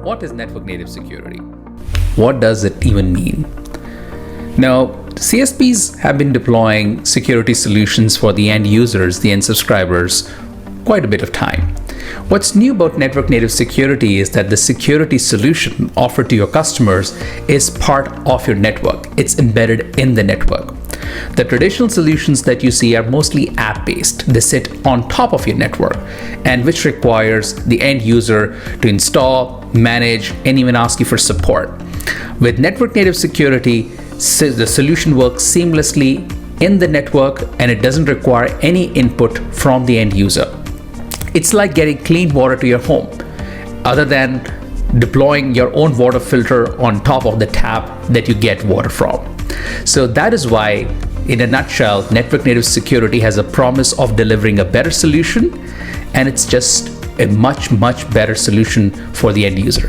What is network native security? What does it even mean? Now, CSPs have been deploying security solutions for the end users, the end subscribers, quite a bit of time. What's new about network native security is that the security solution offered to your customers is part of your network. It's embedded in the network. The traditional solutions that you see are mostly app-based. They sit on top of your network, and which requires the end user to install, manage, and even ask you for support. With network native security, the solution works seamlessly in the network, and it doesn't require any input from the end user. It's like getting clean water to your home, other than deploying your own water filter on top of the tap that you get water from. So that is why, in a nutshell, network native security has a promise of delivering a better solution, and it's just a much better solution for the end user.